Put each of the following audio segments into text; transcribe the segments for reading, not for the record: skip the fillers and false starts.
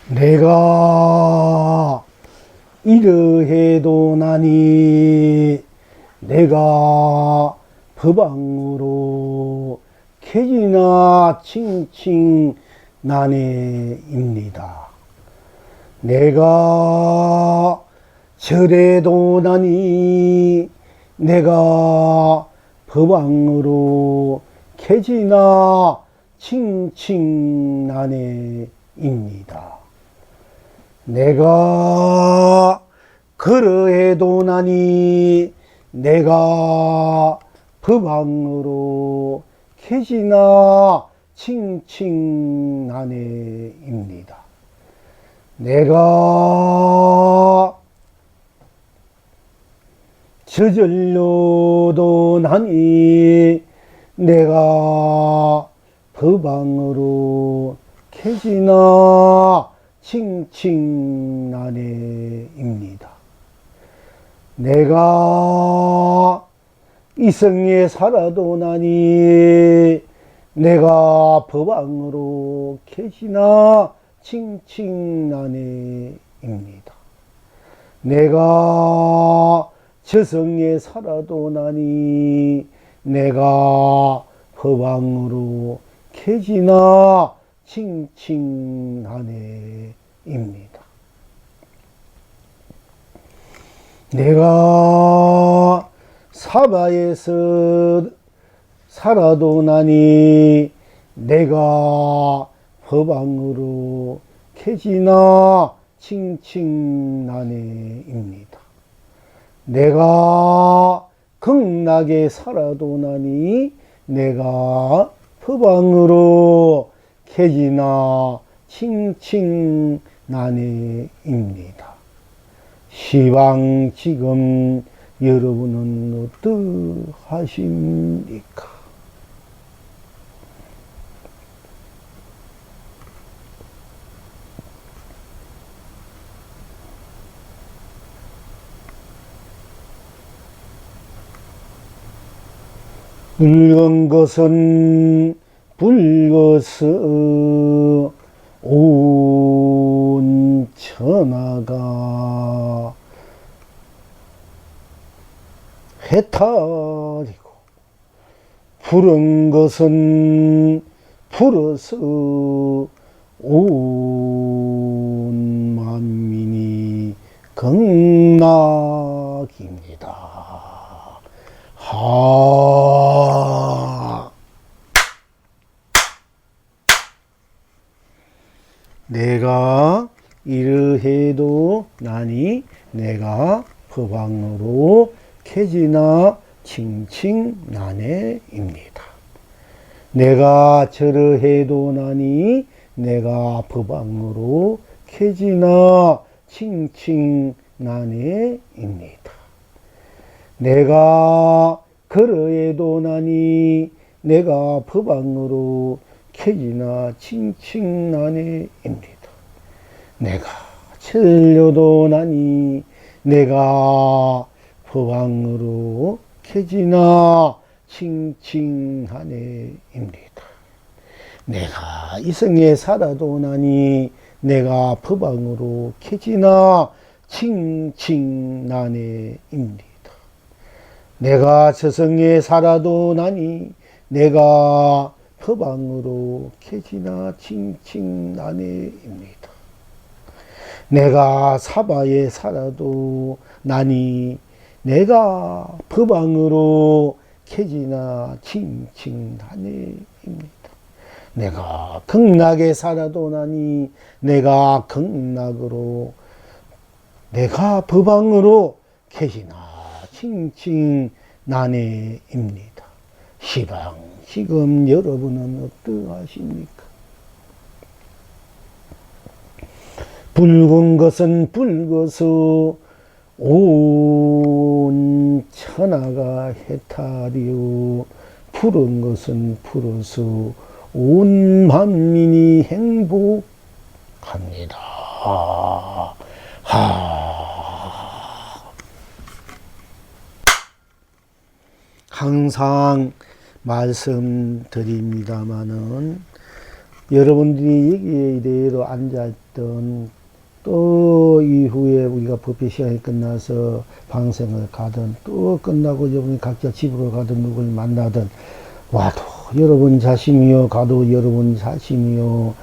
내가 이러해도 나니 내가 법왕으로 캐지나 칭칭 나네입니다. 내가 절해도 나니 내가 법왕으로 캐지나 칭칭 나네입니다. 내가 그러해도 나니 내가 법왕으로 캐지나 칭칭 나네입니다. 내가 저절로도 나니 내가 법왕으로 캐지나 칭칭 나네입니다. 내가 이성에 살아도 나니 내가 법왕으로 캐지나 칭칭 나네입니다. 내가 저성에 살아도 나니 내가 법왕으로 캐지나 칭칭 나네입니다. 내가 사바에서 살아도 나니 내가 법왕으로 캐지나 칭칭 나네입니다. 내가 극락에 살아도 나니 내가 법왕으로 캐지나 칭칭 나네입니다. 시방 지금 여러분은 어떠하십니까? 붉은 것은 붉어서 온 천하가 해탈이고 푸른 것은 푸르서 온 만민이 극락입니다. 내가 이러해도 나니 내가 법왕으로 캐지나 칭칭 나네입니다. 내가 저러해도 나니 내가 법왕으로 캐지나 칭칭 나네입니다. 내가 그러해도 나니 내가 법왕으로 캐지나 칭칭 나네입니다. 내가 절려도 나니 내가 법왕으로 캐지나 칭칭 나네입니다. 내가 이성에 살아도 나니 내가 법왕으로 캐지나 칭칭 나네입니다. 내가 저성에 살아도 나니 내가 법왕으로 캐지나 칭칭 나네입니다. 내가 사바에 살아도 나니 내가 법왕으로 캐지나 칭칭 나네입니다. 내가 극락에 살아도 나니 내가 극락으로 내가 법왕으로 캐지나 칭칭 나네입니다. 시방 지금 여러분은 어떠하십니까? 붉은 것은 붉어서 온 천하가 해탈이요 푸른 것은 푸르서 온 만민이 행복합니다. 항상 말씀드립니다마는 여러분들이 여기에 이대로 앉아있던 또 이후에 우리가 법회 시간이 끝나서 방생을 가든 또 끝나고 여러분이 각자 집으로 가든 누굴 만나든 와도 여러분 자심이요, 가도 여러분 자심이요,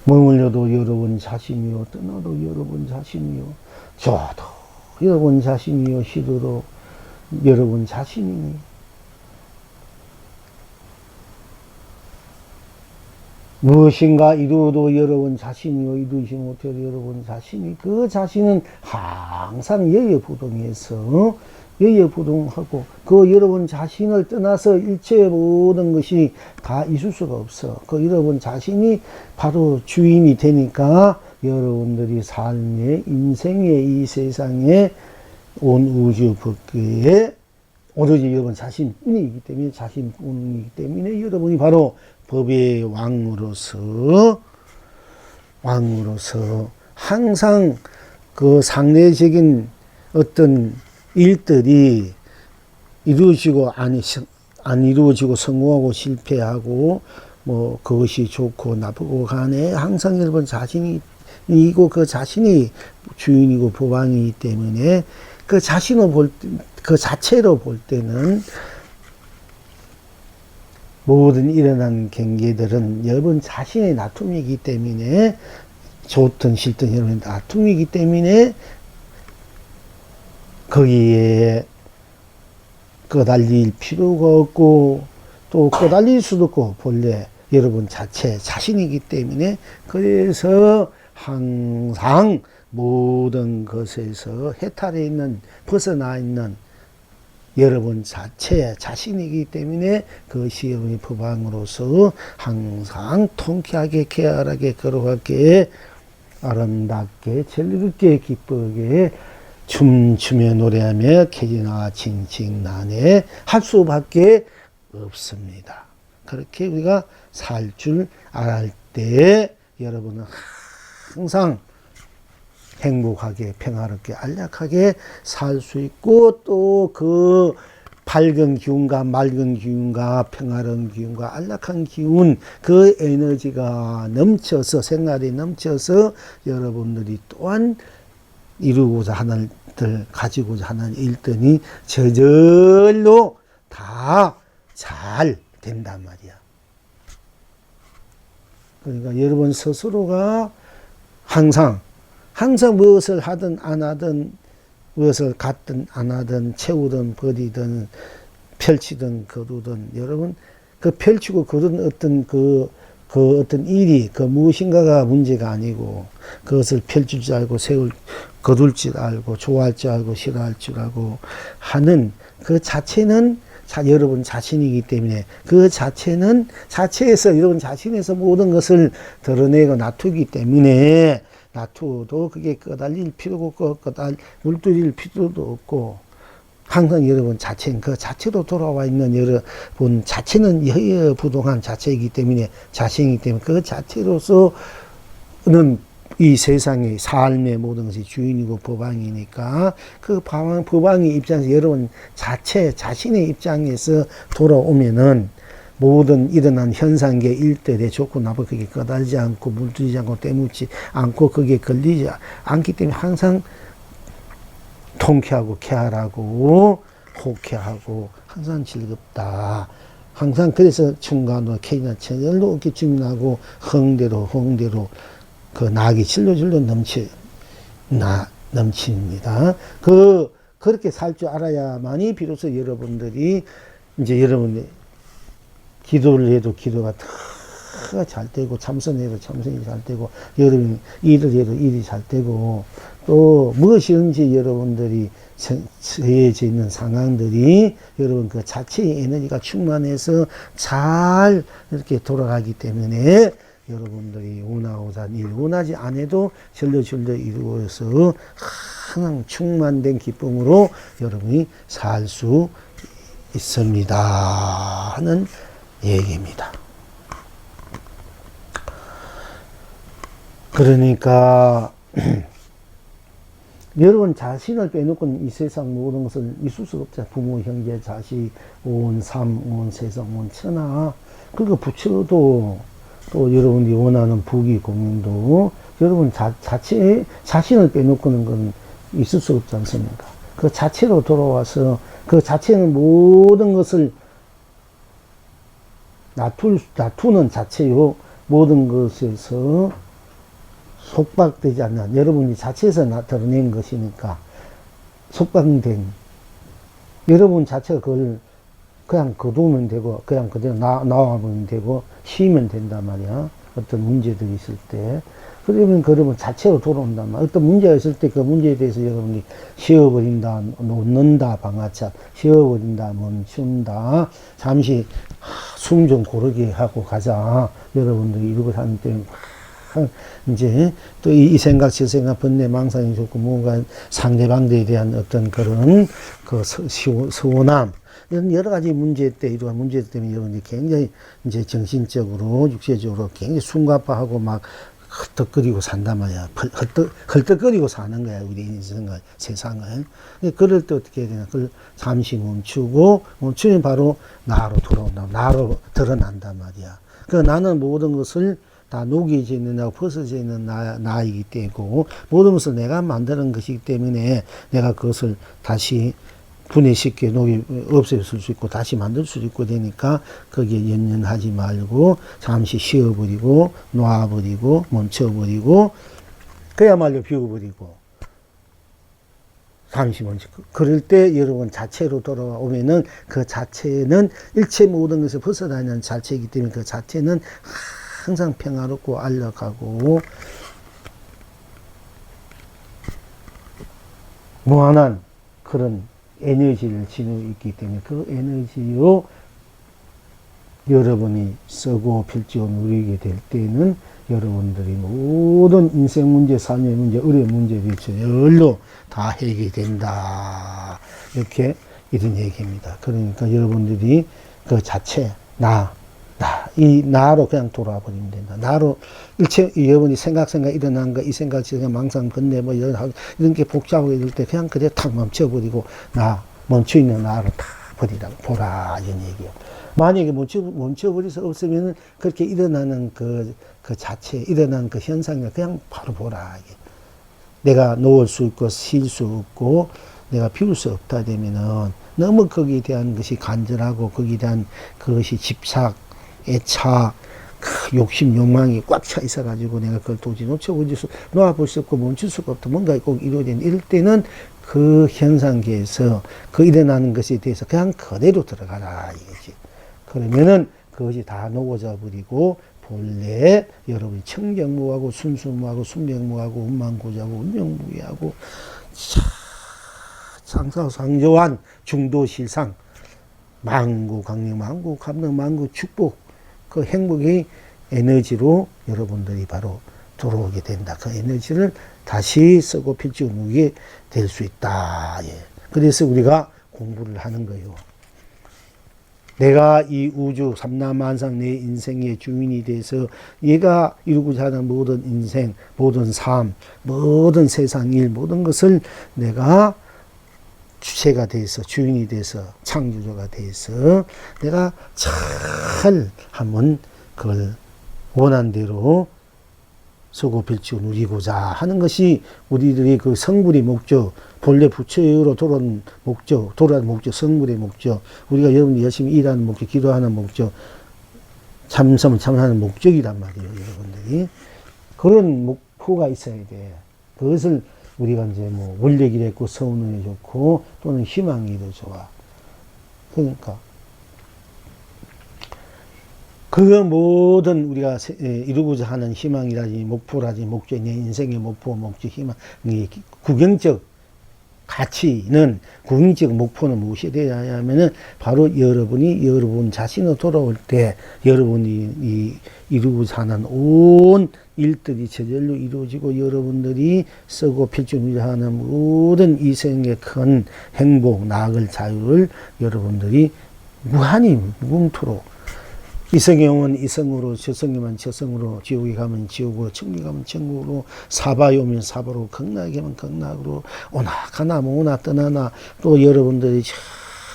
머물러도 여러분 자심이요, 떠나도 여러분 자심이요, 좋아도 여러분 자심이요, 시도도 여러분 자심이니. 무엇인가 이루어도 여러분 자신이요, 이루지 못해도 여러분 자신이. 그 자신은 항상 여여부동해서 여여부동하고 그 여러분 자신을 떠나서 일체 모든 것이 다 있을 수가 없어. 그 여러분 자신이 바로 주인이 되니까 여러분들이 삶의 인생의 이 세상에 온 우주 법계에 오로지 여러분 자신뿐이기 때문에, 자신뿐이기 때문에 여러분이 바로 법의 왕으로서 항상 그 상대적인 어떤 일들이 이루어지고 안 이루어지고 성공하고 실패하고 뭐 그것이 좋고 나쁘고 간에 항상 여러분 자신이고 그 자신이 주인이고 법왕이기 때문에 그 자신을 그 자체로 볼 때는 모든 일어난 경계들은 여러분 자신의 나툼이기 때문에, 좋든 싫든 여러분의 나툼이기 때문에 거기에 끄달릴 필요가 없고 또 끄달릴 수도 없고 본래 여러분 자신이기 때문에, 그래서 항상 모든 것에서 해탈해 있는, 벗어나 있는 여러분 자신이기 때문에 그것이 여러분의 법왕으로서 항상 통쾌하게 쾌활하게 거룩하게 아름답게 진리롭게 기쁘게 춤추며 노래하며 캐지나 칭칭나네 할 수밖에 없습니다. 그렇게 우리가 살 줄 알할 때 여러분은 항상 행복하게 평화롭게 안락하게 살 수 있고, 또 그 밝은 기운과 맑은 기운과 평화로운 기운과 안락한 기운, 그 에너지가 넘쳐서, 생활이 넘쳐서 여러분들이 또한 이루고자 하는 일, 가지고자 하는 일들이 저절로 다 잘 된단 말이야. 그러니까 여러분 스스로가 항상 무엇을 하든 안 하든, 무엇을 갖든 안 하든, 채우든 버리든 펼치든 거두든, 여러분 그 펼치고 거둔 어떤 그 어떤 일이 그 무엇인가가 문제가 아니고, 그것을 펼칠 줄 알고 거둘 줄 알고 좋아할 줄 알고 싫어할 줄 알고 하는 그 자체는 여러분 자신이기 때문에, 그 자체는 자체에서 여러분 자신에서 모든 것을 드러내고 놔두기 때문에, 놔두어도 그게 끄달릴 필요가 없고 물들일 필요도 없고, 항상 여러분 자체는 그 자체로 돌아와 있는 여러분 자체는 여여부동한 자체이기 때문에, 자신이기 때문에 그 자체로서는 이 세상의 삶의 모든 것이 주인이고 법왕이니까, 그 법왕의 입장에서 여러분 자신의 입장에서 돌아오면은 모든 일어난 현상계 일들에 좋고 나쁘고 그게 꺼달지 않고 물들이지 않고 때묻지 않고 그게 걸리지 않기 때문에 항상 통쾌하고 쾌활하고 호쾌하고 항상 즐겁다. 항상 그래서 충간도 캐이나 천절도 어깨 주민하고 흥대로 그 낙이 질러질러 넘칩니다. 그렇게 살 줄 알아야만이 비로소 여러분들이 이제 여러분의 기도를 해도 기도가 다 잘 되고, 참선해도 참선이 잘 되고, 여러분 일을 해도 일이 잘 되고, 또 무엇이든지 여러분들이 처해져 있는 상황들이 여러분 그 자체의 에너지가 충만해서 잘 이렇게 돌아가기 때문에 여러분들이 원하고자 일 원하지 않아도 절로 이루어서 항상 충만된 기쁨으로 여러분이 살 수 있습니다 하는 얘기입니다. 그러니까 여러분 자신을 빼놓고는 이 세상 모든 것을 있을 수가 없잖아요. 부모, 형제, 자식, 온 삶, 온 세상, 온 천하. 그거 붙여도 또 여러분이 원하는 부귀 공연도 여러분 자신을 빼놓고는 건 있을 수 없지 않습니까? 그 자체로 돌아와서 그 자체는 모든 것을 놔두는 자체요. 모든 것에서 속박되지 않는 여러분이 자체에서 드러낸 것이니까 속박된 여러분 자체가 그걸 그냥 거두면 되고 그냥 그대로 나와보면 되고 쉬면 된단 말이야. 어떤 문제들이 있을 때 그러면 여러분 자체로 돌아온단 말이야. 어떤 문제가 있을 때 그 문제에 대해서 여러분이 쉬어버린다, 놓는다, 방아차 쉬어버린다, 멈춘다, 잠시 숨 좀 고르게 하고 가자. 여러분들이 이러고 사는 때 이제 또 이 생각, 저 생각, 번뇌, 망상이 좋고 뭔가 상대방에 대한 어떤 그런 그 서운함 이런 여러 가지 문제 때 이러한 문제 때문에 여러분이 굉장히 이제 정신적으로 육체적으로 굉장히 숨가파하고 막 헐떡거리고 산단 말이야. 헐떡거리고 사는 거야 우리 인생을 세상을. 그럴 때 어떻게 해야 되나? 그걸 잠시 멈추면 바로 나로 돌아온다. 나로 드러난단 말이야. 그 나는 모든 것을 다 녹여져 있는 나고 벗어져 있는 나이기 때문에 모든 것을 내가 만드는 것이기 때문에 내가 그것을 다시 분해시켜 없앨 수 있고 다시 만들 수 있고 되니까 거기에 연연하지 말고 잠시 쉬어버리고 놔버리고 멈춰버리고 그야말로 비워버리고 잠시 멈추. 그럴 때 여러분 자체로 돌아오면은 그 자체는 일체 모든 것을 벗어나는 자체이기 때문에 그 자체는 항상 평화롭고 안락하고 무한한 그런 에너지를 지니고 있기 때문에 그 에너지로 여러분이 쓰고 필지고 누리게 될 때는 여러분들이 모든 인생 문제, 삶의 문제, 어려운 문제에 대해서 열로 다 해결된다. 이렇게 이런 얘기입니다. 그러니까 여러분들이 그 자체, 이 나로 그냥 돌아버리면 된다. 나로 일체 여러분이 생각 일어난 거, 이 생각 망상 번뇌 뭐 이런 게 복잡하고 이럴 때 그냥 그대로 탁 멈춰버리고 멈춰 있는 나로 다 버리라고 보라 이런 얘기예요. 만약에 멈춰버릴 수 없으면 그렇게 일어나는 그 자체 일어나는 그 현상을 그냥 바로 보라. 이게. 내가 놓을 수 있고 쉴 수 없고 내가 비울 수 없다 되면은 너무 거기에 대한 것이 간절하고 거기에 대한 그것이 집착 애착, 욕심, 욕망이 꽉 차 있어가지고 내가 그걸 도저히 놓아볼 수 없고 멈출 수가 없다. 뭔가 꼭 이루어야 되는 이럴 때는 그 현상계에서 그 일어나는 것에 대해서 그냥 그대로 들어가라 이거지. 그러면은 그것이 다 녹아져 버리고 본래 여러분이 청정무하고 순수무하고 순명무하고 운만고자고 운명무의하고 상사상조한 중도실상 만구, 강력, 만구, 감능, 만구, 축복, 그 행복의 에너지로 여러분들이 바로 들어오게 된다. 그 에너지를 다시 쓰고 필지고 누리게 될 수 있다. 예. 그래서 우리가 공부를 하는 거예요. 내가 이 우주 삼라만상 내 인생의 주인이 돼서 얘가 이루고자 하는 모든 인생, 모든 삶, 모든 세상 일, 모든 것을 내가 주체가 돼서 주인이 돼서 창조주가 돼서 내가 잘 한번 그걸 원한 대로 서고 필지고 누리고자 하는 것이 우리들의 그 성불의 목적, 본래 부처로 돌아온 목적, 성불의 목적, 우리가 여러분이 열심히 일하는 목적, 기도하는 목적, 참선하는 목적이란 말이에요, 여러분들이. 그런 목표가 있어야 돼. 그것을 우리가 이제 뭐 원력이 됐고 서운이 좋고 또는 희망이 더 좋아. 그러니까 그 모든 우리가 이루고자 하는 희망이라든지 목표라든지 목적, 내 인생의 목표, 목적, 희망, 구경적 가치는 구경적 목표는 무엇이 되어야 하면은 바로 여러분 자신으로 돌아올 때 여러분이 이루고자 하는 온 일들이 저절로 이루어지고 여러분들이 쓰고 필중을 하는 모든 이생의 큰 행복, 나을 자유를 여러분들이 무한히 무궁토록 이성의 영은 이성으로, 저성이면 저성으로, 지옥에 가면 지옥으로, 천국에 가면 천국으로, 사바에 오면 사바로, 극락에 가면 극락으로, 오나 가나 뭐나 떠나나 또 여러분들이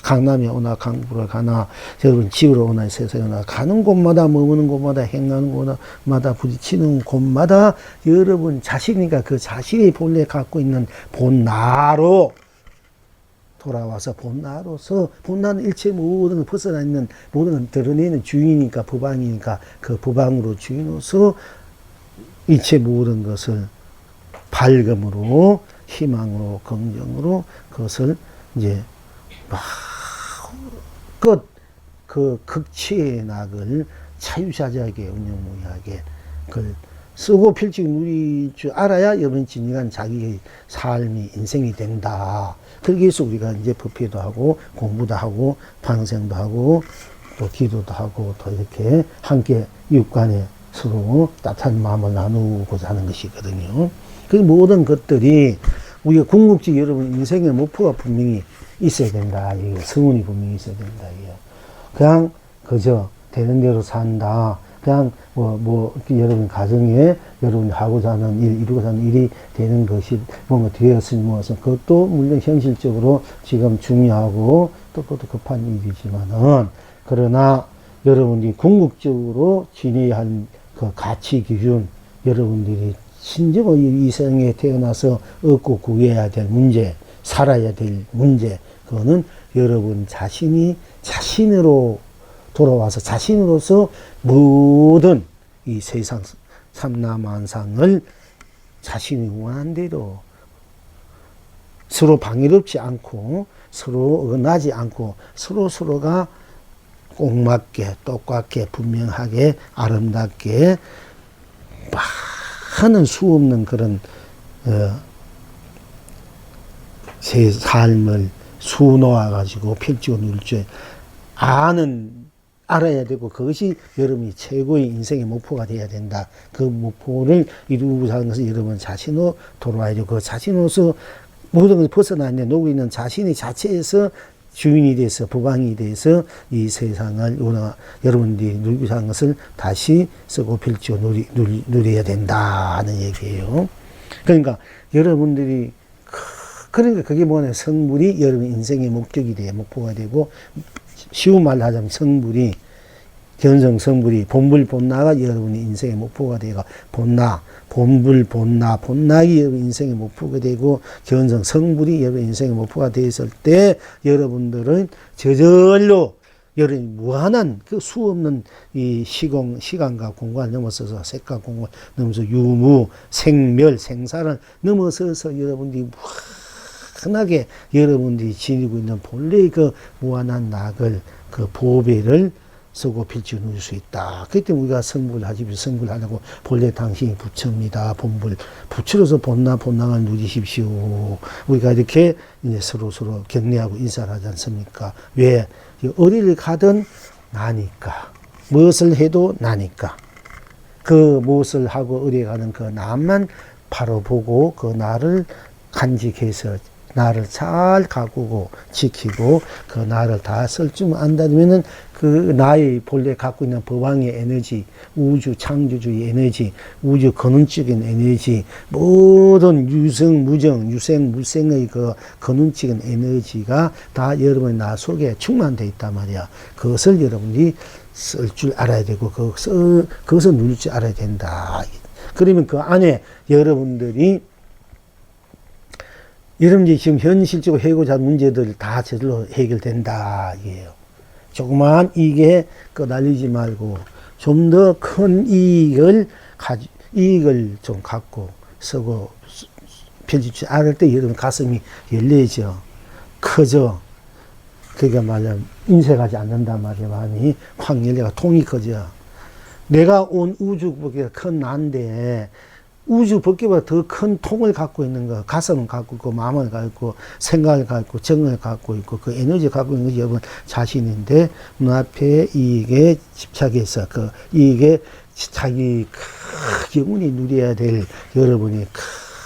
강남에 오나 강북을 가나 여러분 지으러 오나 세상에 오나 가는 곳마다 머무는 곳마다 행하는 곳마다 부딪히는 곳마다 여러분 자신이니까 그 자신이 본래 갖고 있는 본나로 돌아와서 본나로서 본나는 일체 모든 걸 벗어나 있는 모든 걸 드러내는 주인이니까 법왕이니까 그 법왕으로 주인으로서 일체 모든 것을 밝음으로 희망으로 긍정으로 그것을 이제 마음껏 그 극치의 낙을 차유자재하게 운영무이하게 그걸 쓰고 필지고 누릴 줄 알아야 여러분 진정한 자기의 삶이 인생이 된다. 그러기 위해서 우리가 이제 법회도 하고 공부도 하고 방생도 하고 또 기도도 하고 또 이렇게 함께 육간에 서로 따뜻한 마음을 나누고자 하는 것이거든요. 그 모든 것들이 우리가 궁극적 여러분 인생의 목표가 분명히 있어야 된다. 이게 성운이 분명히 있어야 된다. 이게 그냥 그저 되는 대로 산다. 그냥 여러분 가정에 여러분 하고자 하는 일, 이루고자 하는 일이 되는 것이 뭔가 되었으니 무엇은 그것도 물론 현실적으로 지금 중요하고 또 그것도 급한 일이지만은 그러나 여러분들이 궁극적으로 지내야 할 그 가치 기준 여러분들이 신정의 이 세상에 태어나서 얻고 구해야 될 문제, 살아야 될 문제, 그거는 여러분 자신이 자신으로 돌아와서 자신으로서 모든 이 세상 삼라만상을 자신이 원한 대로 서로 방해롭지 않고 서로 어긋나지 않고 서로가 꼭 맞게 똑같게 분명하게 아름답게 많은 수 없는 그런 제 삶을 수놓아 가지고 펼치고 누릴 줄 알아야 되고 그것이 여러분이 최고의 인생의 목표가 되어야 된다. 그 목표를 이루고자 하는 것은 여러분 자신으로 돌아와야 되고 그 자신으로서 모든 것을 벗어나 있는 녹고 있는 자신의 자체에서 주인이 돼서 법왕이 돼서 이 세상을 여러분들이 누리고자 하는 것을 다시 쓰고 펼치고 누려야 된다 하는 얘기예요. 그러니까 여러분들이 그러니까 그게 뭐냐 성불이 여러분 인생의 목적이 돼요. 목표가 되고 쉬운 말로 하자면 성불이 견성 성불이 본불 본나가 여러분의 인생의 목표가 되고 본불 본나기 여러분 인생의 목표가 되고 견성 성불이 여러분 인생의 목표가 되었을 때 여러분들은 저절로 여러분이 무한한 그 수 없는 이 시간과 공간을 넘어서서 색과 공간을 넘어서 유무 생멸 생사를 넘어서서 여러분들이 무한하게 여러분들이 지니고 있는 본래의 그 무한한 낙을 그 보배를 쓰고 필지 누릴 수 있다. 그렇기 때문에 우리가 성불하지 성불하려고 본래 당신이 부처입니다. 본불 부처로서 본나를 누리십시오. 우리가 이렇게 이제 서로 격려하고 인사를 하지 않습니까? 왜? 어디를 가든 나니까 무엇을 해도 나니까 그 무엇을 하고 어디에 가는 그 나만 바로 보고 그 나를 간직해서 나를 잘 가꾸고 지키고 그 나를 다 쓸 줄 안다면은 그 나의 본래 갖고 있는 법왕의 에너지, 우주 창조주의 에너지, 우주 근원적인 에너지, 모든 유생 물생의 그 근원적인 에너지가 다 여러분의 나 속에 충만되어 있단 말이야. 그것을 여러분이 쓸 줄 알아야 되고 그것을 누릴 줄 알아야 된다. 그러면 그 안에 여러분들이 지금 현실적으로 해고자 하는 문제들 다 저절로 해결된다, 이게요. 조그만 이익에 끄달리지 말고, 좀 더 큰 이익을 좀 갖고, 쓰고, 펼칠 줄 알을 때 여러분 가슴이 열려져, 커져. 그게 말이야, 인색하지 않는단 말이야, 마음이 확 열려가 통이 커져. 내가 온 우주보다 큰 나인데, 우주 법계보다 더 큰 통을 갖고 있는 거, 가슴을 갖고 있고, 마음을 갖고 있고, 생각을 갖고 있고, 정을 갖고 있고, 그 에너지 갖고 있는 것이 여러분 자신인데, 눈앞에 이익에 집착해서, 그 이익에 자기 영원히 누려야 될 여러분의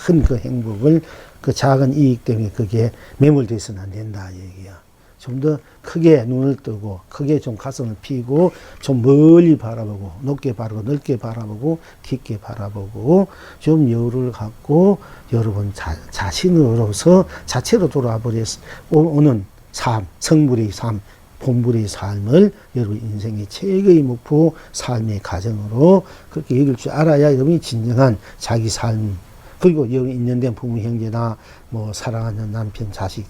큰 그 행복을 그 작은 이익 때문에 그게 매몰돼서는 안 된다, 얘기야. 좀 더 크게 눈을 뜨고 크게 좀 가슴을 피고 좀 멀리 바라보고 높게 바라보고 넓게 바라보고 깊게 바라보고 좀 여유를 갖고 여러분 자신으로서 자체로 돌아와 버려서 오는 삶, 성불의 삶, 본불의 삶을 여러분 인생의 최고의 목표, 삶의 가정으로 그렇게 여길 줄 알아야 여러분이 진정한 자기 삶, 그리고 여기 인연된 부모, 형제나 뭐 사랑하는 남편, 자식,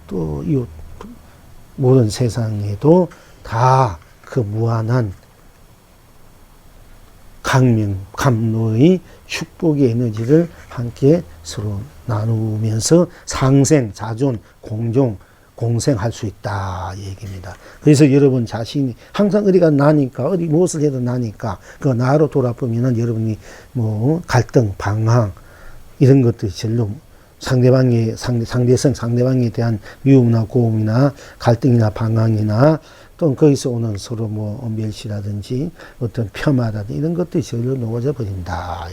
또 이웃, 모든 세상에도 다 그 무한한 강명, 감로의 축복의 에너지를 함께 서로 나누면서 상생, 자존, 공존, 공생할 수 있다 얘기입니다. 그래서 여러분 자신이 항상 어디가 나니까, 어디 무엇을 해도 나니까 그 나로 돌아보면은 여러분이 뭐 갈등, 방황 이런 것들이 절로 상대방의 상대방에 대한 미움이나 고움이나 갈등이나 방황이나 또 거기서 오는 서로 뭐 멸시라든지 어떤 폄하라든지 이런 것들이 절로 녹아져 버린다.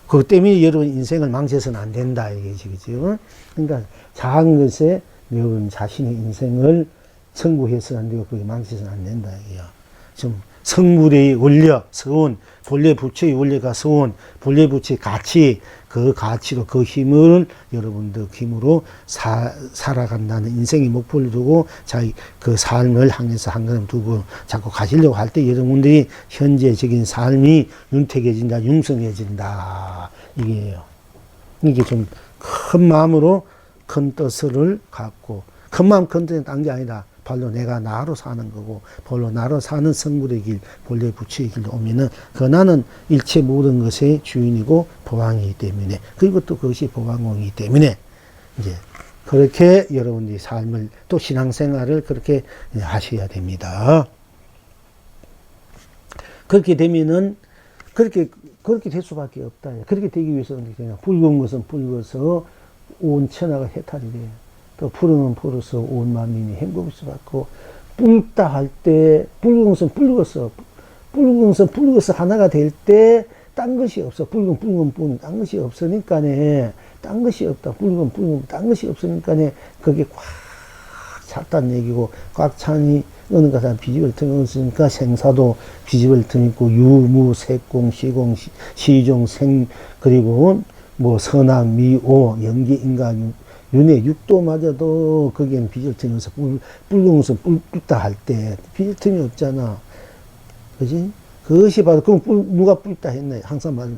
그것 때문에 여러분 인생을 망쳐서는 안 된다 이게지, 그죠? 그러니까 작은 것에 여러분 자신의 인생을 성공해서는 안 되고 그게 망쳐서는 안 된다 이게요. 좀 성불의 원력, 서원, 본래 부처의 원리가 서원, 본래 부처의 가치, 그 가치로 그 힘을 여러분들 힘으로 살아간다는 인생의 목표를 두고 자기 그 삶을 향해서 한 걸음 두고 자꾸 가시려고 할 때 여러분들이 현재적인 삶이 윤택해진다, 융성해진다 이게요. 이게 좀 큰 마음으로 큰 뜻을 갖고 큰 마음 큰 뜻은 딴 게 아니다. 발로 내가 나로 사는 거고 발로 나로 사는 성불의 길, 본래 부처의 길로 오면은 그 나는 일체 모든 것의 주인이고 보왕이기 때문에 그리고 또 그것이 보왕공이기 때문에 이제 그렇게 여러분들이 삶을 또 신앙생활을 그렇게 하셔야 됩니다. 그렇게 되면은 그렇게 될 수밖에 없다. 그렇게 되기 위해서는 그냥 붉은 것은 붉어서 온 천하가 해탈이 돼요. 또 푸르면 푸르서 온 만민이 행복을 받고 붉다 할 때 붉은 것은 붉었어. 붉은 것은 붉어서 하나가 될 때 딴 것이 없어. 붉은 뿐 딴 것이 없으니까네. 딴 것이 없다. 붉은 딴 것이 없으니까네. 그게 꽉 찼다는 얘기고 꽉 차니 어느 가사 비집을 틈이 없으니까 생사도 비집을 틈이 있고 유무 색공 시공 시종 생 그리고 뭐 선악 미오 연기 인간 윤회 육도마저도 거기에는 빚을 틈이 없어. 붉은 것은 붉다 할 때 빚을 틈이 없잖아. 그지? 그것이 바로, 그럼 누가 붉다 했네. 항상 말,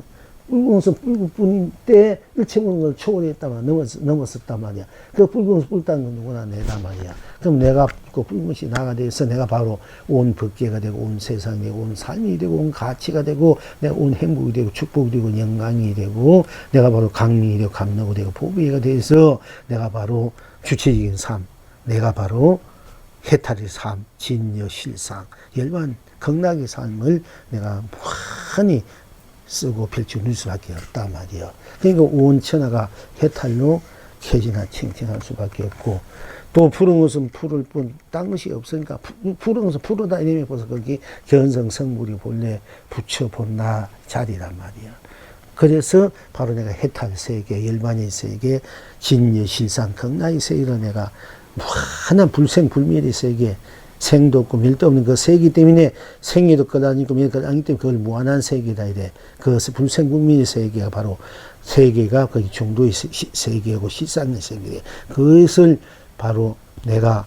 붉은 것은 붉은 뿐인 때 일체 모든 걸 초월했단 말이야. 넘었었단 말이야. 그 붉은 것을 붉다는 건 누구나 내다 말이야. 그럼 내가 그 붉은 것이 나가 돼서 내가 바로 온 법계가 되고 온 세상이 되고 온 삶이 되고 온 가치가 되고 내가 온 행복이 되고 축복이 되고 영광이 되고 내가 바로 강림이 되고 감로가 되고 보배가 돼서 내가 바로 주체적인 삶, 내가 바로 해탈의 삶, 진여 실상, 열반 극락의 삶을 내가 많이 쓰고 펼쳐놓을 수밖에 없단 말이에요. 그러니까 온 천하가 해탈로 쾌진하 칭칭할 수밖에 없고 또 푸른 것은 푸를 뿐 딴 것이 없으니까 푸른 것은 푸르다 이름이 벌써 거기 견성 성불이 본래 부처 본나 자리란 말이야. 그래서 바로 내가 해탈 세계, 열반의 세계, 진여 실상 극락의 세계를 내가 무한한 불생 불멸의 세계, 생도 없고 밀도 없는 그 세계 때문에 생에도 끝아니고 밀도 아니기 때문에 그걸 무한한 세계다 이래. 그 불생불멸의 세계가 바로 세계가 거기 중도의 세계고 실상의 세계래. 그것을 바로 내가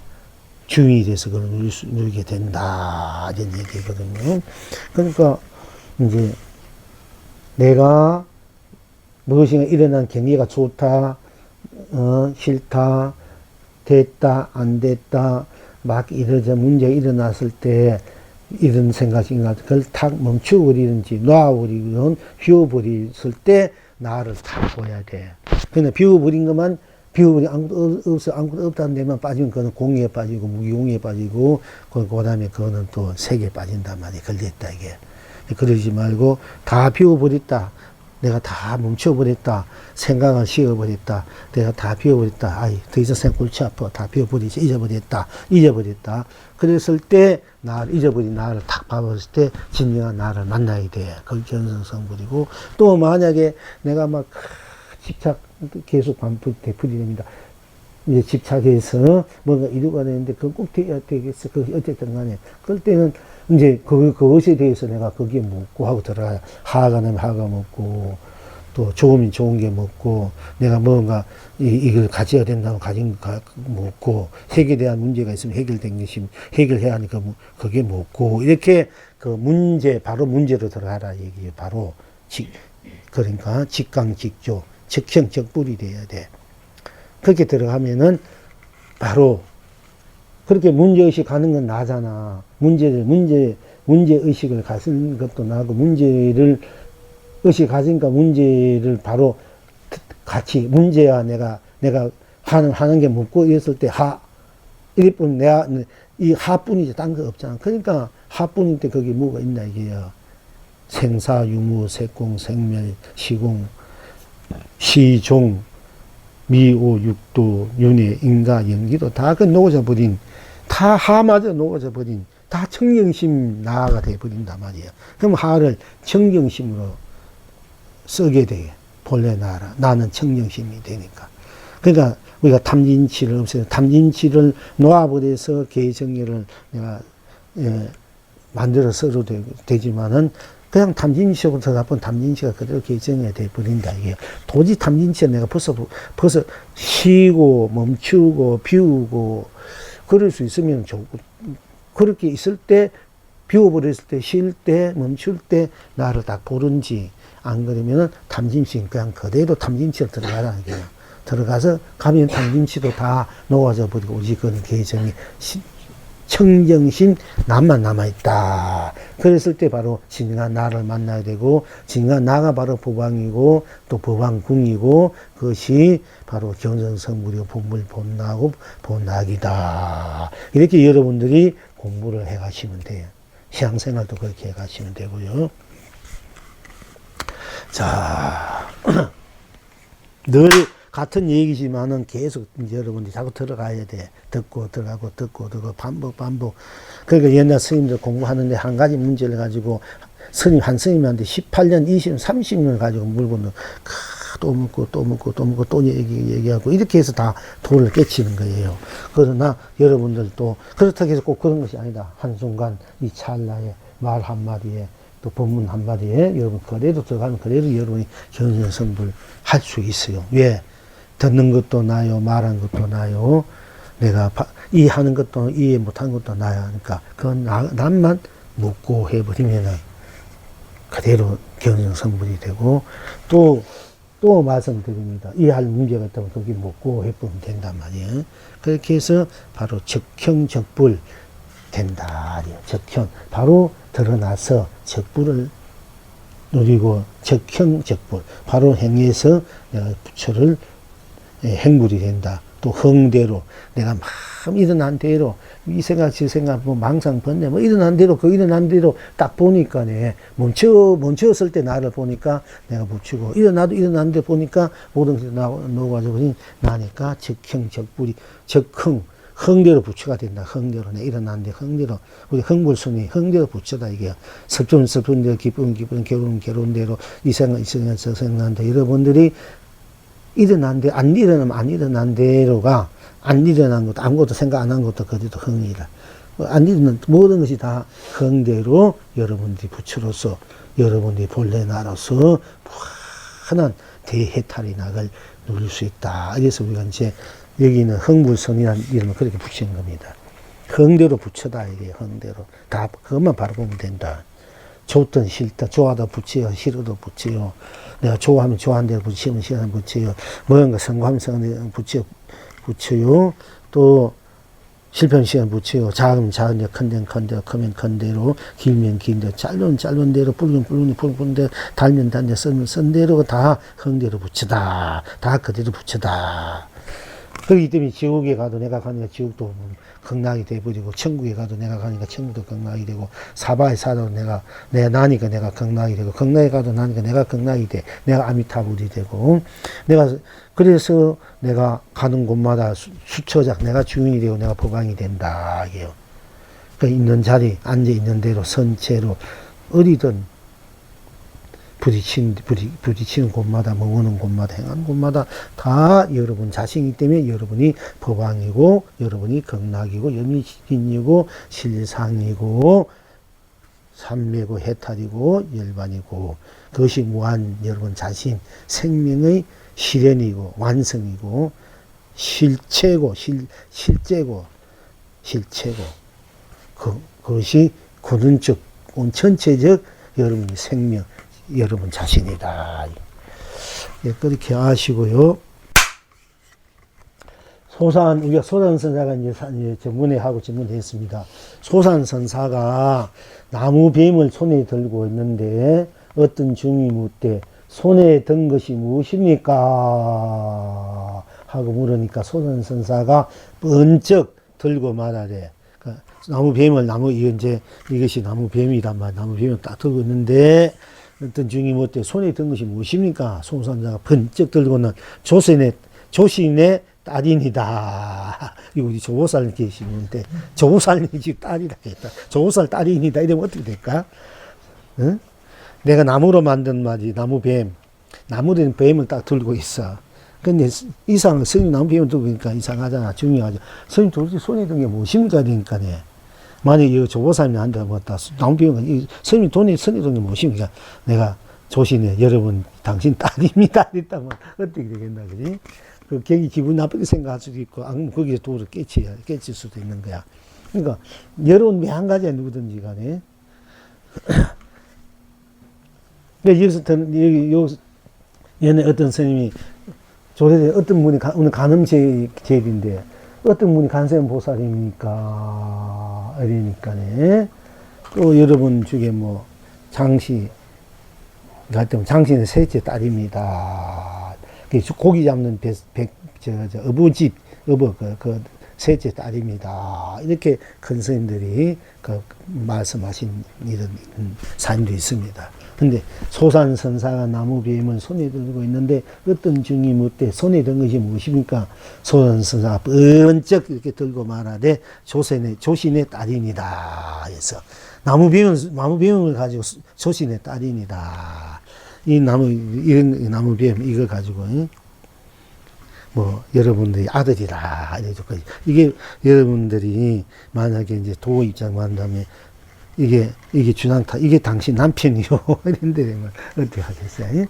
주인이 돼서 그걸 누리게 된다 이런 얘기거든요. 그러니까 이제 내가 무엇인가 일어난 경계가 좋다, 싫다, 됐다, 안 됐다. 막 이러자 문제가 일어났을 때 이런 생각이 나 그걸 탁 멈춰버리는지 놔버리면 비워버렸을 때 나를 탁 보여야 돼. 근데 비워버린 것만 비워버린 아무것도 없어 아무것도 없다는 데만 빠지면 그거는 공에 빠지고 무기공에 빠지고 그 다음에 그거는 또 색에 빠진단 말이야. 걸렸다 이게. 그러지 말고 다 비워버렸다. 내가 다 멈춰버렸다. 생각을 쉬어버렸다. 내가 다 비워버렸다. 아이, 더 이상 생각 골치 아파. 다 비워버리지. 잊어버렸다. 그랬을 때, 나를 잊어버린 나를 탁 봐버렸을 때, 진정한 나를 만나야 돼. 그걸 견성성불이고, 또 만약에 내가 막 집착 계속 반복 되풀이 됩니다. 이제 집착해서 뭔가 이루가 되는데, 그건 꼭 돼야 되겠어. 그것이 어쨌든 간에. 그럴 때는, 이제 그것에 대해서 내가 거기에 묻고 하고 들어가야 하가 나면 하가 묻고 또 좋으면 좋은 게 먹고, 내가 뭔가 이걸 가져야 된다고 가진 거 먹고, 핵에 대한 문제가 있으면 해결된 것이 해결해야 하니까 그게 먹고, 이렇게 그 문제, 바로 문제로 들어가라 얘기예요. 바로 그러니까 직강직조, 적형적불이 돼야 돼. 그렇게 들어가면은 바로 그렇게 문제의식 가는 건 나잖아. 문제의식을 가진 것도 나고, 문제를 의식 가진까 문제를 바로 같이, 문제야 내가 하는 게 묻고 이랬을 때 이뿐 내가, 이 하뿐이지, 딴 거 없잖아. 그러니까 하뿐일 때 거기 뭐가 있나 이게요. 생사, 유무, 색공, 생멸, 시공, 시종, 미오, 육도, 윤회, 인가, 연기도 다 그 녹아져 버린, 다 하마저 녹아져 버린, 다 청정심 나가 돼 버린단 말이에요. 그럼 하를 청정심으로 쓰게 돼. 본래 나는 청정심이 되니까. 그러니까 우리가 탐진치를 없애서, 탐진치를 놓아버려서 개정리를 내가 만들어 써도 되지만은, 그냥 탐진치하고 더 나쁜 탐진치가 그대로 개정이 돼 버린다 이게. 도저히 탐진치가 내가 벌써 쉬고 멈추고 비우고 그럴 수 있으면 좋고, 그렇게 있을 때, 비워버렸을 때, 쉴 때, 멈출 때 나를 딱 보는지, 안 그러면은 탐진치 그냥 그대로 탐진치로 들어가라는 거예요. 들어가서 가면 탐진치도 다 녹아져 버리고, 오직 그는 개정이 청정심 나만 남아있다. 그랬을 때 바로 진정한 나를 만나야 되고, 진정한 나가 바로 법왕이고 또 법왕궁이고, 그것이 바로 견성성불이고 본물 본나고 본낙이다. 이렇게 여러분들이 공부를 해 가시면 돼요. 시향생활도 그렇게 해 가시면 되고요. 자, 늘 같은 얘기지만은 계속 여러분들이 자꾸 들어가야 돼. 듣고 들어가고 듣고 들어가고 반복. 그러니까 옛날 스님들 공부하는데 한 가지 문제를 가지고 한 스님한테 18년, 20년, 30년을 가지고 물건을 또 묻고 또 얘기하고 이렇게 해서 다 도를 깨치는 거예요. 그러나 여러분들도 그렇다고 해서 꼭 그런 것이 아니다. 한순간 이 찰나에 말 한마디에 또 법문 한마디에 여러분 그래도 들어가면 그래도 여러분이 견성성불 할 수 있어요. 왜? 듣는 것도 나요, 말하는 것도 나요, 내가 이해하는 것도 이해 못하는 것도 나요. 그러니까 그건 남만 묻고 해버리면은 그대로 견성성불이 되고, 또 말씀드립니다. 이해할 문제가 있다면 거기 묻고 해보면 된단 말이에요. 그렇게 해서 바로 적형적불 된다. 적형. 바로 드러나서 적불을 누리고, 적형적불. 바로 행해서 내가 부처를 행불이 된다. 또 흥대로 내가 마음 일어난 대로 이 생각 저 생각 뭐 망상 번뇌 뭐 일어난 대로 그 일어난 대로 딱 보니까네, 멈추었을 때 나를 보니까 내가 묻히고, 일어나도 일어난 데 보니까 모든 것이 녹아져 버린 나니까 적형적불이 흥대로 부처가 된다. 흥대로 내 일어난 데 흥대로, 우리 흥불순이 흥대로 부처다. 이게 슬픈 대로, 기쁜 괴로운 대로, 이 생각 저 생각한다. 여러분들이 일어난 데, 안 일어나면 안 일어난 대로가, 안 일어난 것도, 아무것도 생각 안 한 것도 그래도 흥이라. 안 일어난 모든 것이 다 흥대로 여러분들이 부처로서, 여러분들이 본래 나로서 무한한 대해탈의 낙을 누릴 수 있다. 그래서 우리가 이제 여기는 흥불선이라는 이름을 그렇게 붙이는 겁니다. 흥대로 부처다. 이게 흥대로. 다 그것만 바라보면 된다. 좋든 싫든, 좋아도 붙여요, 싫어도 붙여요. 내가 좋아하면 좋아하는 대로 붙이면 싫어하면 붙여요. 뭔가 성공하면 성공하는 대로 붙여요. 또 실패하면 시간 붙여요. 작으면 작은 대로, 큰 데는 큰 대로, 크면 큰 대로, 길면 긴 대로, 짧은 대로, 붉은 대로, 달면 단 대로, 쓴 대로 다 흥대로 붙여다. 다 그대로 붙여다. 그렇기 때문에 지옥에 가도 내가 가니까 지옥도 극락이 돼버리고, 천국에 가도 내가 가니까 천국도 극락이 되고, 사바에 살아도 내가 나니까 내가 극락이 되고, 극락에 가도 나니까 내가 극락이 돼. 내가 아미타불이 되고, 그래서 내가 가는 곳마다 수처작, 내가 주인이 되고 내가 법왕이 된다. 이게요. 그 있는 자리, 앉아있는 대로, 선체로, 어디든 부딪히는 곳마다, 머무는 곳마다, 행하는 곳마다 다 여러분 자신이기 때문에 여러분이 법왕이고, 여러분이 극락이고, 염리진이고, 실상이고, 삼매고 해탈이고 열반이고 그것이 무한 여러분 자신 생명의 실현이고 완성이고 실체고 실제고 그것이 근원적 전체적 여러분의 생명 여러분 자신이다. 그렇게 아시고요. 우리가 소산선사가 이제 전문회하고 전문했습니다. 소산선사가 나무뱀을 손에 들고 있는데 어떤 중이 묻되 손에 든 것이 무엇입니까? 하고 물으니까 소산선사가 번쩍 들고 말하래. 나무뱀을 이것이 나무뱀이란 말, 나무뱀을 딱 들고 있는데 어떤 중이 묻되 손에 든 것이 무엇입니까? 소산선사가 번쩍 들고는 조신의 딸입니다. 우리 조보살 계시는데 조보살님이 집 딸이라 했다. 조보살 딸입니다. 이러면 어떻게 될까? 응? 내가 나무로 만든 말이 나무뱀, 나무된 뱀을 딱 들고 있어. 근데 스님 나무뱀을 들고 있으니까 이상하잖아. 중요하죠. 스님 도대체 손에 든 게 무엇입니까? 그러니까네. 만약에 이 조보살님이 한다 뭐다 나무뱀은 스님 손에 든 게 무엇입니까? 내가 조신해 여러분 당신 딸입니다. 이랬다면 어떻게 되겠나 그지? 그 괜히 기분 나쁘게 생각할 수도 있고, 거기에 도를 깨칠 수도 있는 거야. 그러니까, 여러분 한 가지야, 누구든지 간에. 근데 여기서, 얘네 어떤 스님이, 조례대 어떤 분이, 오늘 간음제일인데, 어떤 분이 간세음보살입니까? 이러니까네. 또 여러분 중에 뭐, 장신의 셋째 딸입니다. 고기 잡는 어부집, 그 셋째 딸입니다. 이렇게 큰 스님들이 말씀하신 이런 사인도 있습니다. 근데 소산선사가 나무뱀을 손에 들고 있는데 어떤 중이 묻되 손에 든 것이 무엇입니까? 소산선사가 번쩍 이렇게 들고 말하되 조신의 딸입니다. 그래서 나무뱀을 가지고 조신의 딸입니다. 이런 나무뱀, 이걸 가지고, 여러분들이 아들이라, 이게 여러분들이 만약에 이제 도 입장을 한다면, 이게 당신 남편이요. 이런데, 어떻게 하겠어요?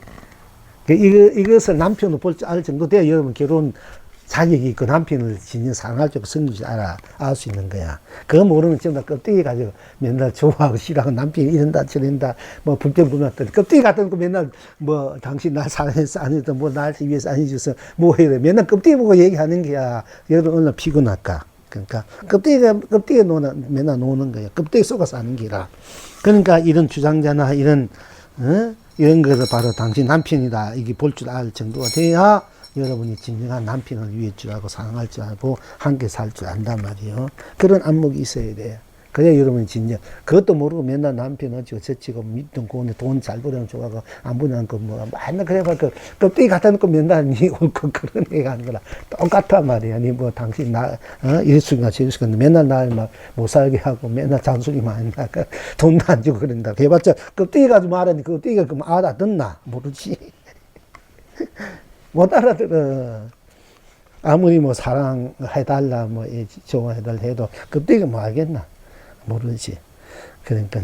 이것을 남편으로 볼 줄 알 정도 돼야 여러분 결혼 자격이 있고 남편을 진짜 사랑할 줄 성질 줄 알 수 있는 거야. 그거 모르면 전부 다 껍데기 가지고 맨날 좋아하고 싫어하고 남편이 이런다 저런다 불평불만했더니 껍데기 갖다 놓고 맨날 당신 날 사랑해서 안 해도 날 위해서 안 해줘서 해야 맨날 껍데기 보고 얘기하는 거야. 여러분 얼마나 피곤할까. 그러니까 껍데기 맨날 노는 거야. 껍데기 속아서 하는 기라. 그러니까 이런 주장자나 이런 것을 바로 당신 남편이다. 이게 볼 줄 알 정도가 돼야 여러분이 진정한 남편을 위할 줄 알고 사랑할 줄 알고 함께 살 줄 안단 말이에요. 그런 안목이 있어야 돼요. 그래야 여러분이 진정. 그것도 모르고 맨날 남편 어찌고 저찌고 믿던 고운데 돈 잘 벌어는 좋아하고 안 보내는 거 맨날 그래봐 껍데기 갖다 놓고 맨날 니 옳고 그런 얘기가 하는 거라 똑같단 말이야. 니 당신 이랬으니까 저랬으니까 맨날 날 막 못 살게 하고 맨날 잔소리 많이 나가 돈도 안 주고 그런다. 해봤자 껍데기 가지고 말하니 껍데기가 알아듣나 모르지. 못 알아들어. 아무리 사랑해달라, 좋아해달라 해도, 껍데기가 알겠나? 모르지. 그러니까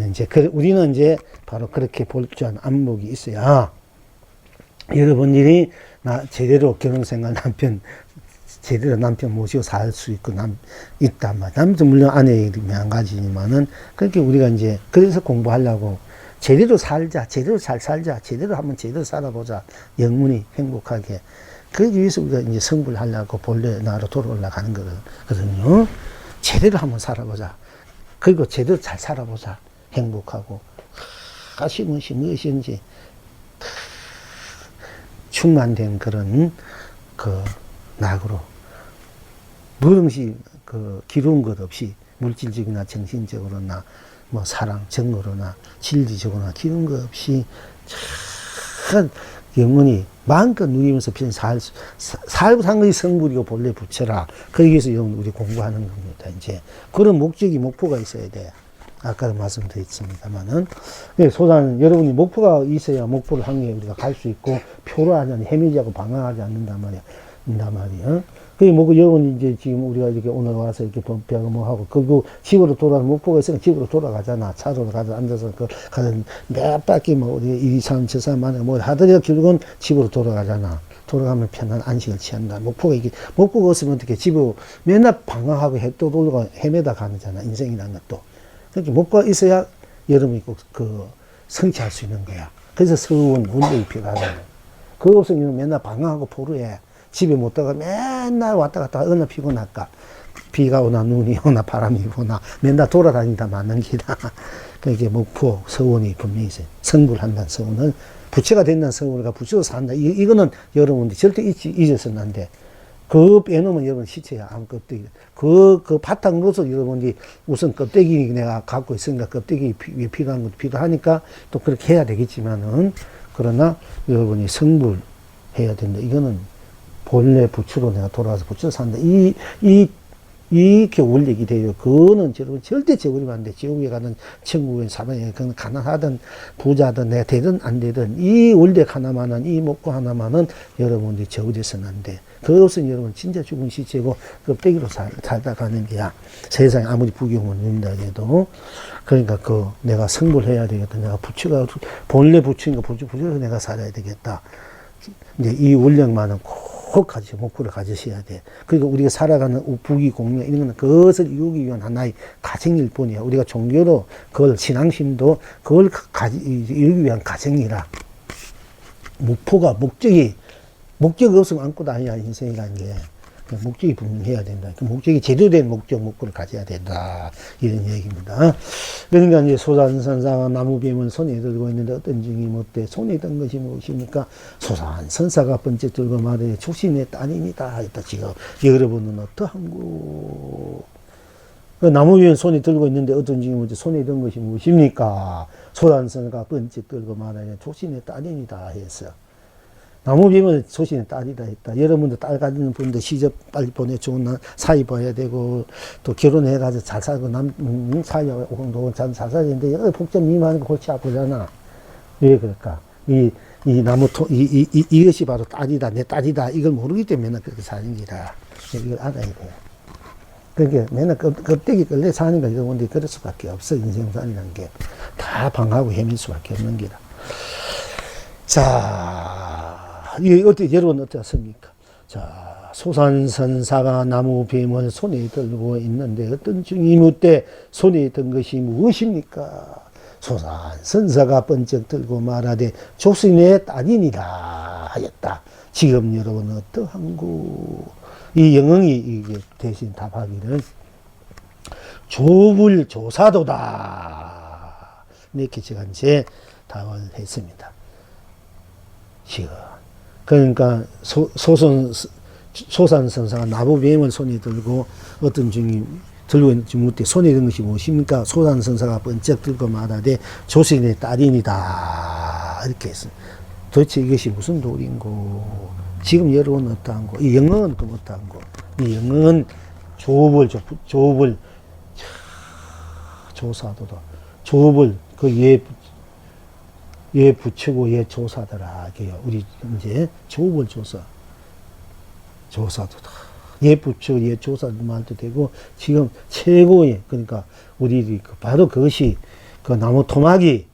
우리는 이제 바로 그렇게 볼 줄 아는 안목이 있어야, 여러분들이 제대로 결혼생활 제대로 남편 모시고 살 수 있고, 있단 말이야. 남편 물론 아내의 이름이 한 가지지만은, 그렇게 우리가 그래서 공부하려고, 제대로 살자, 제대로 잘 살자, 제대로 살아보자, 영원히 행복하게. 그러기 위해서 우리가 이제 성불 하려고 본래 나라로 돌아오려고 하는 거거든요. 제대로 한번 살아보자. 그리고 제대로 잘 살아보자. 행복하고. 가시무시 무엇인지 충만된 그런 낙으로. 무엇이 기루운 것 없이 물질적이나 정신적으로나 사랑, 정으로나 진리적으로나 기운 거 없이 참 영원히 마음껏 누리면서 그냥 살고 산 것이 성불이고 본래 부처라. 그러기 위해서 우리 공부하는 겁니다. 이제 그런 목표가 있어야 돼. 아까도 말씀드렸습니다만은 여러분이 목표가 있어야 목표를 향해 우리가 갈 수 있고 표로 하자니 헤매지 않고 방황하지 않는단 말이야. 그게 뭐고, 여러분 이제 지금 우리가 이렇게 오늘 와서 이렇게 배하고 뭐 하고, 그리고 집으로 돌아가서 목포가 있으니까 집으로 돌아가잖아. 차로 가서 앉아서 가서 몇 바퀴 뭐, 우리 이 사람 저 사람 만에 뭐 하더라도 결국은 집으로 돌아가잖아. 돌아가면 편한 안식을 취한다. 목포가 없으면 어떻게 집으로 맨날 방황하고 또 돌아가 헤매다 가는잖아. 인생이라는 것도. 그러니까 목포가 있어야 여러분이 꼭 성취할 수 있는 거야. 그래서 서운 운동이 필요하다. 그거 없으면 맨날 방황하고 포로해. 집에 못 들어가 맨날 왔다 갔다 어느 피곤할까. 비가 오나 눈이 오나 바람이 오나 맨날 돌아다니다 맞는 기다. 그러니까 목포, 서원이 분명히 있어요. 성불한다는 서원은 부채가 된다는 서원을 부채로 산다. 이거는 여러분들 절대 잊어서는 안 돼. 그 빼놓으면 여러분 시체야. 아무 껍데기. 그 바탕으로서 여러분이 우선 껍데기 내가 갖고 있으니까 껍데기 필요한 것도 필요하니까 또 그렇게 해야 되겠지만은 그러나 여러분이 성불해야 된다. 이거는 본래 부처로 내가 돌아와서 부처로 산다. 이게 원리이 돼요. 그거는 여러분 절대 저버리면 안 돼. 지옥에 가든 천국에 사방에 그건 가난하든 부자든 내가 되든 안 되든 이 원리 하나만은 이 목구 하나만은 여러분들이 저버려서는 안 돼. 그것은 여러분 진짜 죽은 시체고 껍데기로 살다 가는 게야. 세상에 아무리 부귀영화 누린다 해도 그러니까 내가 성불해야 되겠다. 내가 부처가 본래 부처인가 부처로 내가 살아야 되겠다. 이제 이 원력만은 꼭 목표를 가지셔야 돼. 그러니까 우리가 살아가는 부귀 공명 이런 거는 그것을 이루기 위한 하나의 과정일 뿐이야. 우리가 종교로 그걸 신앙심도 그걸 이루기 위한 과정이라. 목적이 없으면 아무것도 아니야. 인생이라는 게. 목적이 분명해야 된다. 그 목적이 제대로 된 목표를 가져야 된다. 이런 얘기입니다. 그러니까 이제 소산선사가 나무뱀을 손에 들고 있는데 어떤 증이 어때? 손에 든 것이 무엇입니까? 소산선사가 번쩍 들고 말해 출신의 딸입니다. 했다. 지금 여러분은 어떠한고? 그 나무뱀 손에 들고 있는데 어떤 증이 뭐지? 손에 든 것이 무엇입니까? 소산선사가 번쩍 들고 말해 출신의 딸입니다. 했어. 나무뱀은 소신의 딸이다 했다. 여러분도 딸 가지는 분들 시집 빨리 보내 좋은 사이 봐야 되고 또 결혼해가지고 잘 살고 사이하고 잘 살아야 되는데 여기 복잡 미만하고 골치 아프잖아. 왜 그럴까? 이것이 바로 딸이다, 내 딸이다. 이걸 모르기 때문에 맨날 그렇게 사는 기라. 이걸 알아야 돼. 그러니까 맨날 껍데기 끌래 사는 거 여러분들이 그럴 수밖에 없어. 인생살이라는 게 다 방하고 헤맬 수밖에 없는 기라. 자. 여러분 어떻습니까? 자, 소산선사가 나무뱀을 손에 들고 있는데 어떤 중이 묻되 손에 든 것이 무엇입니까? 소산선사가 번쩍 들고 말하되 조신의 딸이니라 하였다. 지금 여러분 어떠한고? 이 영웅이 이게 대신 답하기를 조불조사도다. 이렇게 제가 이제 답을 했습니다. 지금. 그러니까 소산선사가 나무뱀을 손에 들고 어떤 중이 들고 있는지 묻되 손에 든 것이 무엇입니까? 소산선사가 번쩍 들고 말하되 조신의 딸이니다. 이렇게 했습니다. 도대체 이것이 무슨 도리인고? 지금 여러분은 어떠한고? 이 영어는 또 어떠한고? 이 영어는 조사도다. 조불 예 부치고 예 조사더라. 우리 이제 조불 조사도다. 예 부치고 예 조사 말도 되고 지금 최고의 그러니까 우리 바로 그것이 그 나무 토막이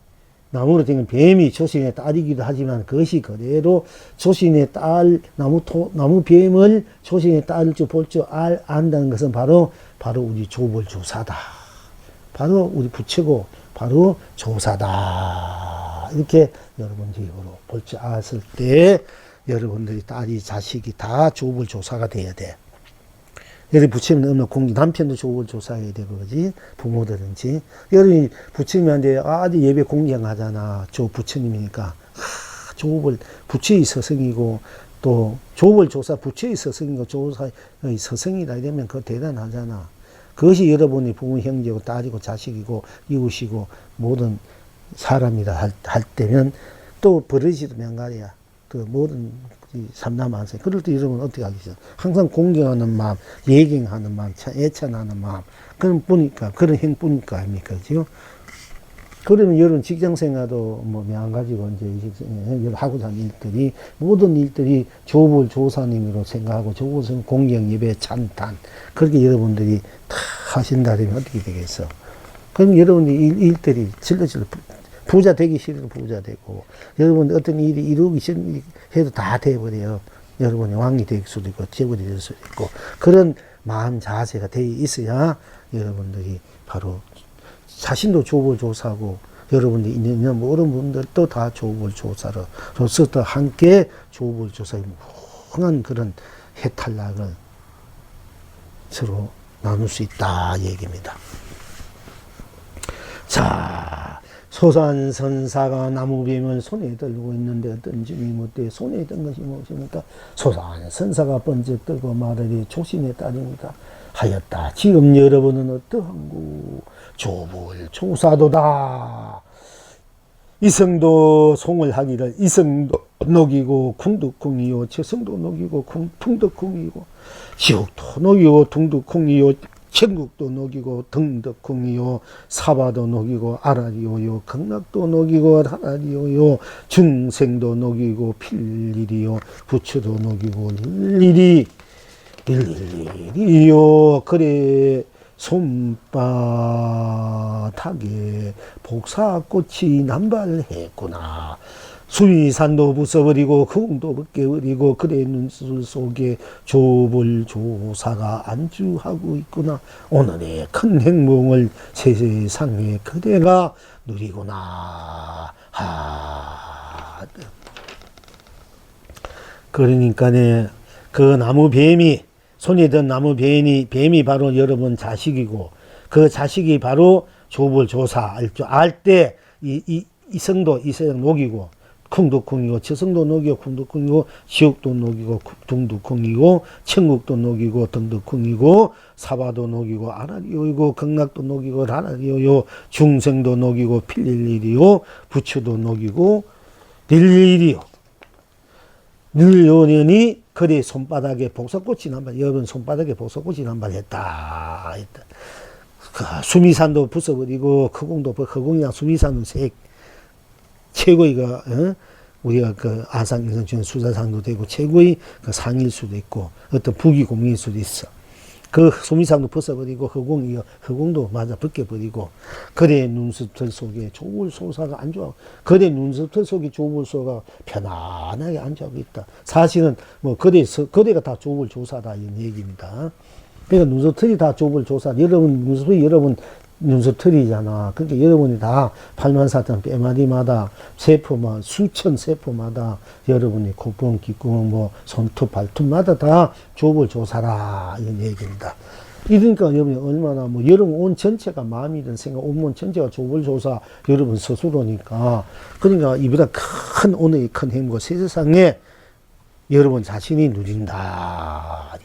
나무로 된 뱀이 조신의 딸이기도 하지만 그것이 그대로 조신의 딸 나무 뱀을 조신의 딸을 볼 줄 안다는 것은 바로 우리 조불 조사다. 바로 우리 부치고 바로 조사다. 이렇게 여러분들이 볼 줄 알았을 때 여러분들이 딸이 자식이 다 조불조사가 돼야 돼. 여러분 부처님 없는 공기 남편도 조불조사해야 되고 그지 부모들은지 여러분이 부처님한테 아주 예배 공경하잖아. 조 부처님이니까 조불 부처의 서성이고 또 조불조사 부처의 서성이고 조사의 서성이다 이러면 그거 대단하잖아. 그것이 여러분이 부모 형제고 딸이고 자식이고 이웃이고 모든 사람이다 할 때면 또 버릇이도 명갈이야. 그 모든 삼남한세 그럴 때 여러분 어떻게 하겠어요? 항상 공경하는 마음, 예경하는 마음, 애찬하는 마음 그런 행뿐이니까 아닙니까? 그죠? 그러면 여러분 직장 생활도 뭐 마찬가지고 이제 하고자 하는 일들이 모든 일들이 조불 조사님으로 생각하고 저곳은 공경 예배 찬탄 그렇게 여러분들이 다 하신다면 어떻게 되겠어? 그럼 여러분들 일들이 질러질러 부자 되기 싫으면 부자 되고 여러분 어떤 일이 이루기 싫은 해도 다 돼버려요. 여러분이 왕이 될 수도 있고 재벌이 될 수도 있고 그런 마음 자세가 돼 있어야 여러분들이 바로 자신도 조불조사고 여러분들이 있는 모든 분들도 다 조불조사로서 또 함께 조불조사의 무궁한 그런 해탈락을 서로 나눌 수 있다 얘기입니다. 자, 소산선사가 나무뱀을 손에 들고 있는데 어떤 점이 못돼 손에 든 것이 무엇입니까? 소산선사가 번쩍 들고 말하리 조신의 딸입니다. 하였다. 지금 여러분은 어떠한고? 조불조사도다. 이성도 송을 하기를 이성도 녹이고 궁두궁이요 최성도 녹이고 풍덕궁이고 지옥도 녹이고 둥두궁이요 천국도 녹이고 등덕궁이요 사바도 녹이고 아라리오요 극락도 녹이고 하라리오요 중생도 녹이고 필일이요 부처도 녹이고 일일이요 그래 손바닥에 복사꽃이 남발했구나. 수위산도 부숴버리고 금도 벗겨버리고 그래 눈술 속에 조불조사가 안주하고 있구나. 오늘의 큰 행복을 세상에 그대가 누리구나. 그러니까네 그 나무 뱀이 손에 든 나무 뱀이 바로 여러분 자식이고 그 자식이 바로 조불조사 알 때 이성도 녹이고 쿵두쿵이고 저성도 녹이고 쿵두쿵이고 지옥도 녹이고 둥두쿵이고 천국도 녹이고 등두쿵이고 사바도 녹이고 아라리오이고 극락도 녹이고 하라리오요 중생도 녹이고 필일일이요 부처도 녹이고 일일이요 늘요년이 그리 손바닥에 복사꽃이 남발 여러분 손바닥에 복사꽃이 남발했다 했다. 그 수미산도 부숴버리고 허공이랑 수미산은 최고의 우리가 그 아상인성 중에 수자상도 되고 최고의 그 상일 수도 있고 어떤 부귀 공일 수도 있어. 그 수미상도 벗어버리고 허공도 맞아 벗겨버리고 그대 눈썹틀 속에 조불소사가 안주하고 그대 눈썹틀 속에 조불소가 편안하게 안주하고 있다. 사실은 뭐 그대가 다 조불조사다 이런 얘기입니다. 그러니까 눈썹틀이 다 조불조사. 여러분 눈썹틀이잖아. 그러니까 여러분이 다 8만사천 뼈마디마다 세포만 수천 세포마다 여러분이 콧구멍, 귓구멍, 뭐 손톱, 발톱마다 다 조불조사라 이런 얘기입니다. 이러니까 여러분이 얼마나 뭐 여러분 온 전체가 마음이든 생각, 온몸 전체가 조불조사 여러분 스스로니까 그러니까 이보다 큰 오늘의 큰 행복 세상에 여러분 자신이 누린다.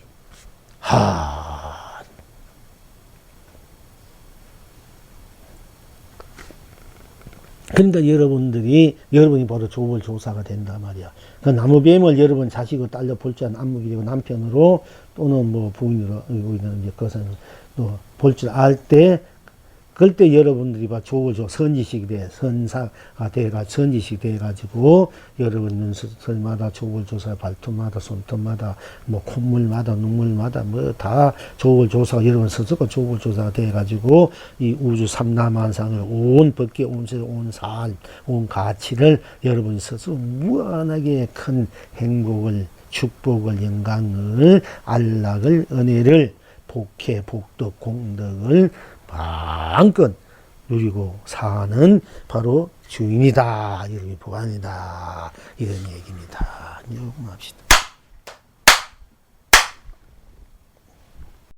그러니까 여러분이 바로 조불조사가 된다 말이야. 그 나무뱀을 여러분 자식으로 딸려 볼 줄 아는 안목이고 남편으로 또는 뭐 부인으로 이제 그것은 또 볼 줄 알 때 그럴 때 여러분들이 봐 선지식이 돼 선사가 돼가 선지식 돼가지고 여러분 눈썹마다 조불조사 발톱마다 손톱마다 뭐 콧물마다 눈물마다 뭐 다 조불조사가 여러분 스스로 조불조사가 돼가지고 이 우주 삼라만상을 온 법계 온세 온살 온 가치를 여러분 스스로 무한하게 큰 행복을 축복을 영광을 안락을 은혜를 복해 복덕 공덕을 마음껏 누리고 사는 바로 주인이다. 이름이 보안이다. 이런 얘기입니다. 요금합시다.